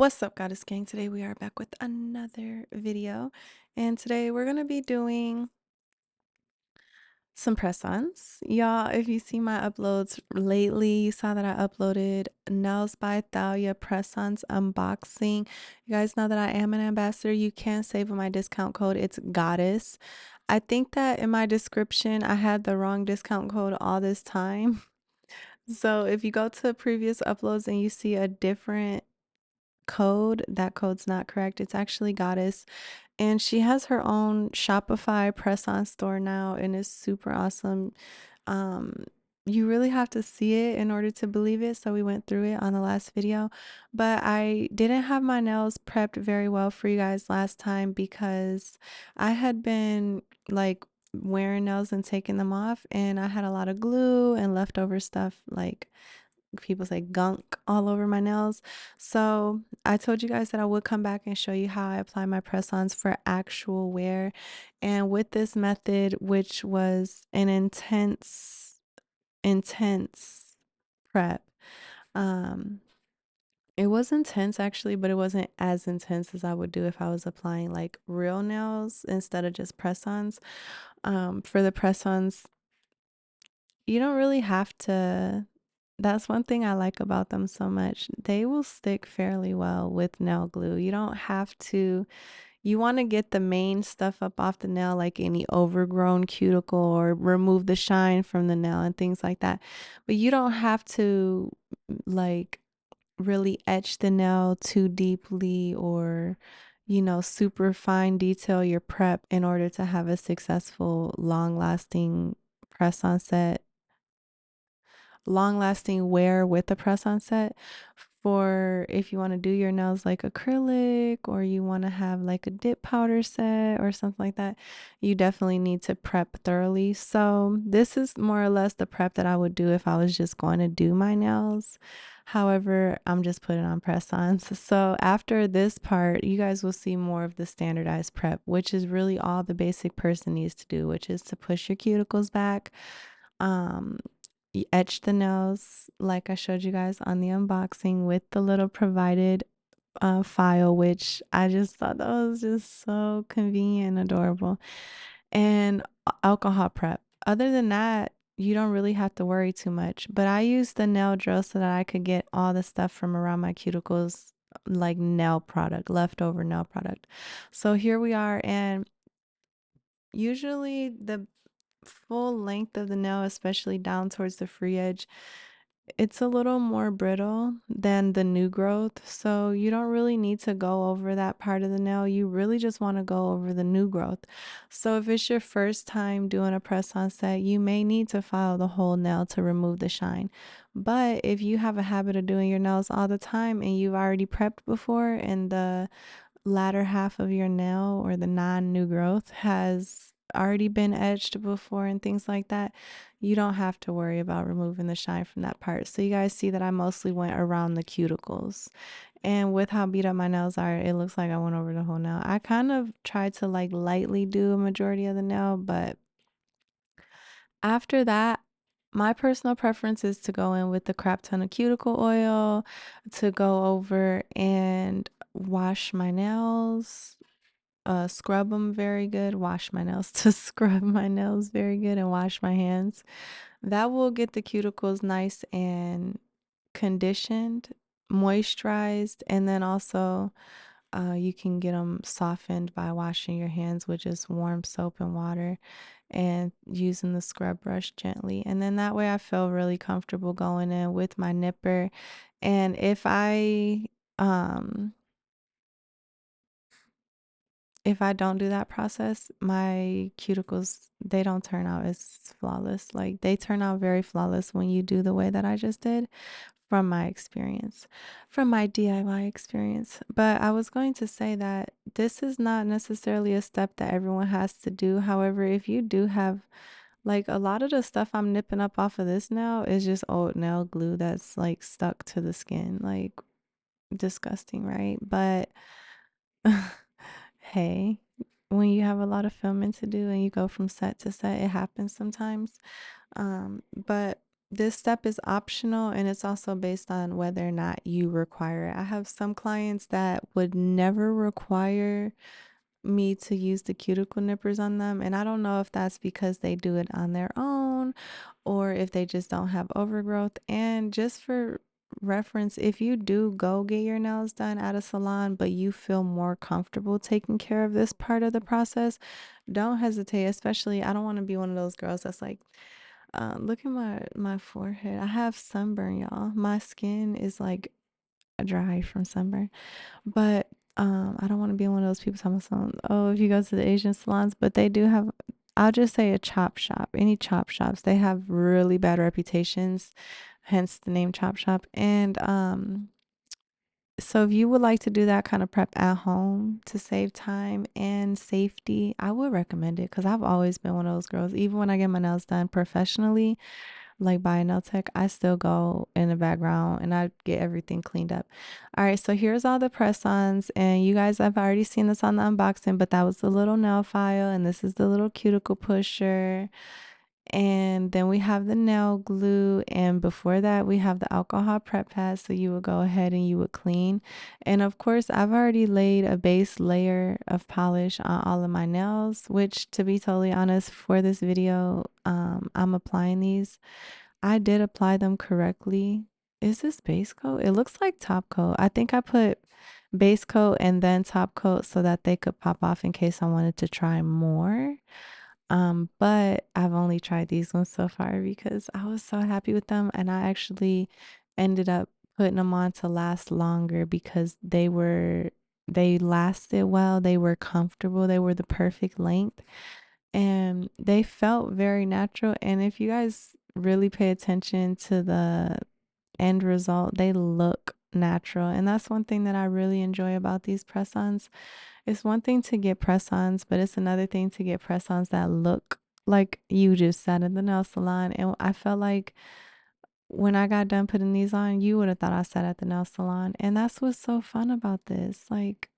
What's up, Goddess Gang? Today we are back with another video, and today we're gonna be doing some press-ons. Y'all, if you see my uploads lately, you saw that I uploaded Nails by Thalia press-ons unboxing. You guys know that I am an ambassador. You can save with my discount code. It's Goddess. I think that in my description I had the wrong discount code all this time. So if you go to previous uploads and you see a different code, that code's not correct. It's actually Goddess, and she has her own Shopify press-on store now, and it's super awesome. um you really have to see it in order to believe it, so we went through it on the last video. But I didn't have my nails prepped very well for you guys last time because I had been like wearing nails and taking them off, and I had a lot of glue and leftover stuff, like people say gunk, all over my nails. So I told you guys that I would come back and show you how I apply my press-ons for actual wear. And with this method, which was an intense prep, um it was intense actually, but it wasn't as intense as I would do if I was applying like real nails instead of just press-ons. For the press-ons, you don't really have to. That's one thing I like about them so much. They will stick fairly well with nail glue. You don't have to, you want to get the main stuff up off the nail, like any overgrown cuticle, or remove the shine from the nail and things like that. But you don't have to like really etch the nail too deeply, or super fine detail your prep in order to have a successful long lasting wear with the press on set. For if you want to do your nails like acrylic, or you want to have like a dip powder set or something like that, you definitely need to prep thoroughly. So this is more or less the prep that I would do if I was just going to do my nails. However, I'm just putting on press-ons. So after this part, you guys will see more of the standardized prep, which is really all the basic person needs to do, which is to push your cuticles back, um etch the nails like I showed you guys on the unboxing with the little provided file, which I just thought that was just so convenient and adorable. And alcohol prep. Other than that, you don't really have to worry too much. But I used the nail drill so that I could get all the stuff from around my cuticles, like nail product, leftover nail product. So here we are, and usually the full length of the nail, especially down towards the free edge, it's a little more brittle than the new growth. So you don't really need to go over that part of the nail. You really just want to go over the new growth. So if it's your first time doing a press on set, you may need to file the whole nail to remove the shine. But if you have a habit of doing your nails all the time and you've already prepped before, and the latter half of your nail or the non-new growth has already been etched before and things like that, you don't have to worry about removing the shine from that part. So you guys see that I mostly went around the cuticles, and with how beat up my nails are, it looks like I went over the whole nail. I kind of tried to like lightly do a majority of the nail, but after that, my personal preference is to go in with the crap ton of cuticle oil, to go over and wash my nails, scrub them very good, wash my nails to scrub my nails very good, and wash my hands. That will get the cuticles nice and conditioned, moisturized, and then also you can get them softened by washing your hands with just warm soap and water and using the scrub brush gently. And then that way I feel really comfortable going in with my nipper. And if I don't do that process, my cuticles, they don't turn out as flawless. Like, they turn out very flawless when you do the way that I just did, from my experience, from my DIY experience. But I was going to say that this is not necessarily a step that everyone has to do. However, if you do have, like, a lot of the stuff I'm nipping up off of this now is just old nail glue that's like stuck to the skin. Like, disgusting, right? But hey, when you have a lot of filming to do and you go from set to set, it happens sometimes. But this step is optional, and it's also based on whether or not you require it. I have some clients that would never require me to use the cuticle nippers on them, and I don't know if that's because they do it on their own or if they just don't have overgrowth. And just for reference, if you do go get your nails done at a salon but you feel more comfortable taking care of this part of the process, don't hesitate. Especially, I don't want to be one of those girls that's like, look at my forehead. I have sunburn, y'all. My skin is like dry from sunburn. But I don't want to be one of those people talking about, oh, if you go to the Asian salons, but they do have, I'll just say a chop shop. Any chop shops, they have really bad reputations, hence the name chop shop. And so if you would like to do that kind of prep at home to save time and safety, I would recommend it, because I've always been one of those girls. Even when I get my nails done professionally, like by a nail tech, I still go in the background and I get everything cleaned up. All right, so here's all the press-ons, and you guys have already seen this on the unboxing, but that was the little nail file, and this is the little cuticle pusher. And then we have the nail glue, and before that we have the alcohol prep pad, so you would go ahead and you would clean. And of course, I've already laid a base layer of polish on all of my nails, which, to be totally honest, for this video, I'm applying these. I did apply them correctly. Is this base coat? It looks like top coat. I think I put base coat and then top coat so that they could pop off in case I wanted to try more. But I've only tried these ones so far because I was so happy with them, and I actually ended up putting them on to last longer because they lasted well, they were comfortable, they were the perfect length, and they felt very natural. And if you guys really pay attention to the end result, they look natural. And that's one thing that I really enjoy about these press-ons. It's one thing to get press-ons, but it's another thing to get press-ons that look like you just sat in the nail salon. And I felt like when I got done putting these on, you would have thought I sat at the nail salon. And that's what's so fun about this. Like,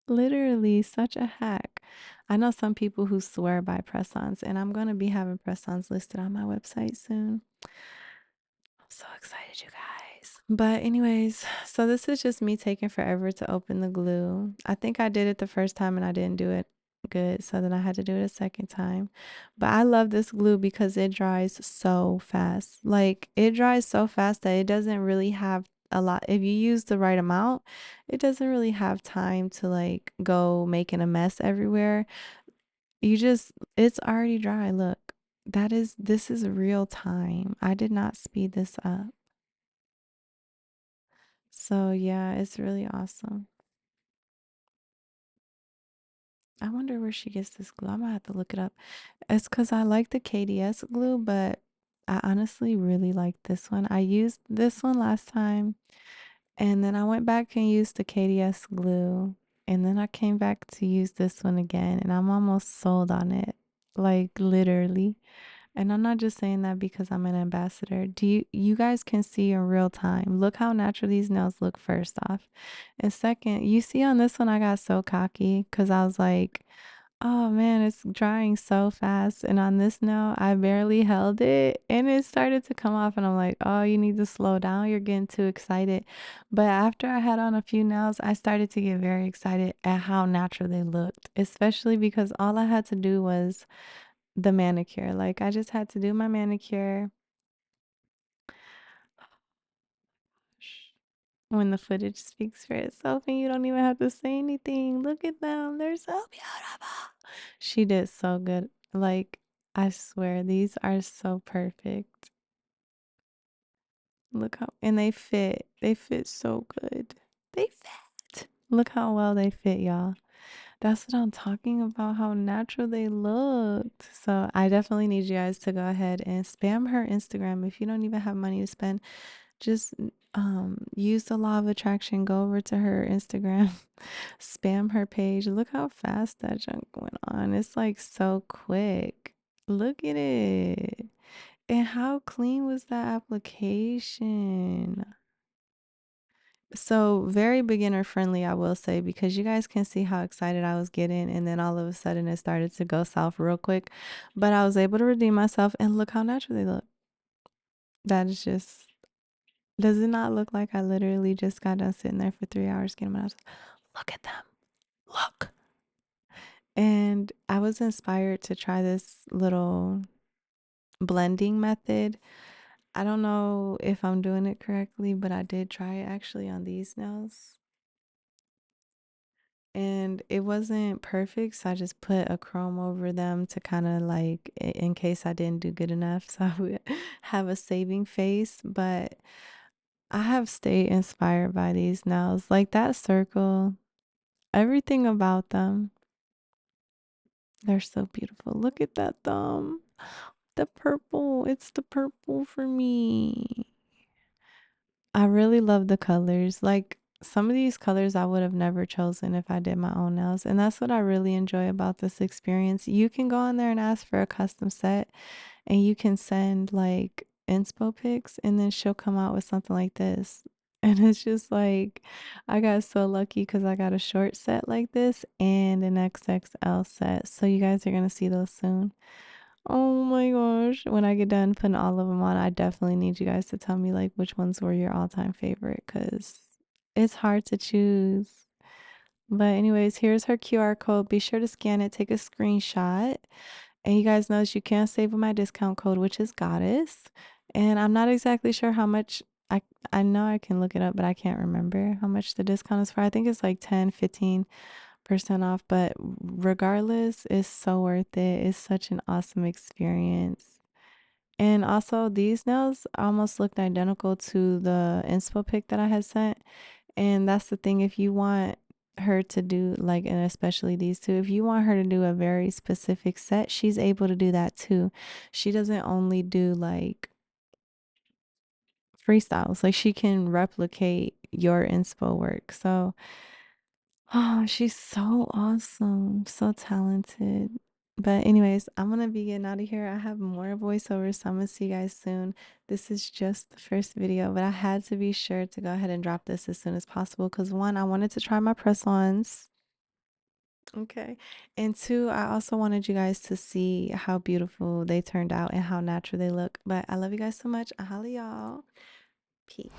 literally such a hack. I know some people who swear by press-ons, and I'm going to be having press-ons listed on my website soon. I'm so excited, you guys. But anyways, so this is just me taking forever to open the glue. I think I did it the first time and I didn't do it good, so then I had to do it a second time. But I love this glue because it dries so fast. Like, it dries so fast that it doesn't really have a lot. If you use the right amount, it doesn't really have time to like go making a mess everywhere. You just, it's already dry. Look, this is real time. I did not speed this up. So yeah, it's really awesome. I wonder where she gets this glue. I'm gonna have to look it up. It's because I like the KDS glue, but I honestly really like this one. I used this one last time, and then I went back and used the KDS glue, and then I came back to use this one again, and I'm almost sold on it. Like, literally. And I'm not just saying that because I'm an ambassador. You guys can see in real time. Look how natural these nails look, first off. And second, you see on this one I got so cocky because I was like, oh man, it's drying so fast. And on this nail, I barely held it and it started to come off, and I'm like, oh, you need to slow down. You're getting too excited. But after I had on a few nails, I started to get very excited at how natural they looked, especially because all I had to do was the manicure. Like, I just had to do my manicure. When the footage speaks for itself and you don't even have to say anything. Look at them. They're so beautiful. She did so good. Like, I swear, these are so perfect. Look how, and they fit. They fit so good. They fit. Look how well they fit, y'all. That's what I'm talking about, how natural they looked. So I definitely need you guys to go ahead and spam her Instagram. If you don't even have money to spend, just use the law of attraction. Go over to her Instagram, spam her page. Look how fast that junk went on. It's like so quick. Look at it. And how clean was that application? So very beginner friendly, I will say, because you guys can see how excited I was getting, and then all of a sudden it started to go south real quick. But I was able to redeem myself, and look how natural they look. That is just, does it not look like I literally just got done sitting there for 3 hours getting my nails? Look at them. Look. And I was inspired to try this little blending method. I don't know if I'm doing it correctly, but I did try it actually on these nails. And it wasn't perfect, so I just put a chrome over them to kind of like, in case I didn't do good enough, so I would have a saving face. But I have stayed inspired by these nails. Like that circle, everything about them, they're so beautiful. Look at that thumb. The purple, it's the purple for me. I really love the colors. Like some of these colors I would have never chosen if I did my own nails. And that's what I really enjoy about this experience. You can go on there and ask for a custom set and you can send like inspo pics and then she'll come out with something like this. And it's just like, I got so lucky because I got a short set like this and an XXL set. So you guys are going to see those soon. Oh my gosh. When I get done putting all of them on, I definitely need you guys to tell me like which ones were your all-time favorite because it's hard to choose. But anyways, here's her QR code. Be sure to scan it, take a screenshot. And you guys notice you can save with my discount code, which is Goddess. And I'm not exactly sure how much I know I can look it up, but I can't remember how much the discount is for. I think it's like 10-15% off, but regardless, it's so worth it. It's such an awesome experience. And also, these nails almost looked identical to the inspo pic that I had sent. And that's the thing, if you want her to do like, and especially these two, if you want her to do a very specific set, she's able to do that too. She doesn't only do like freestyles, like she can replicate your inspo work. So oh, she's so awesome, so talented. But anyways, I'm gonna be getting out of here. I have more voiceovers, so I'm gonna see you guys soon. This is just the first video, but I had to be sure to go ahead and drop this as soon as possible because one, I wanted to try my press-ons. Okay. And two, I also wanted you guys to see how beautiful they turned out and how natural they look. But I love you guys so much. I holla y'all. Peace.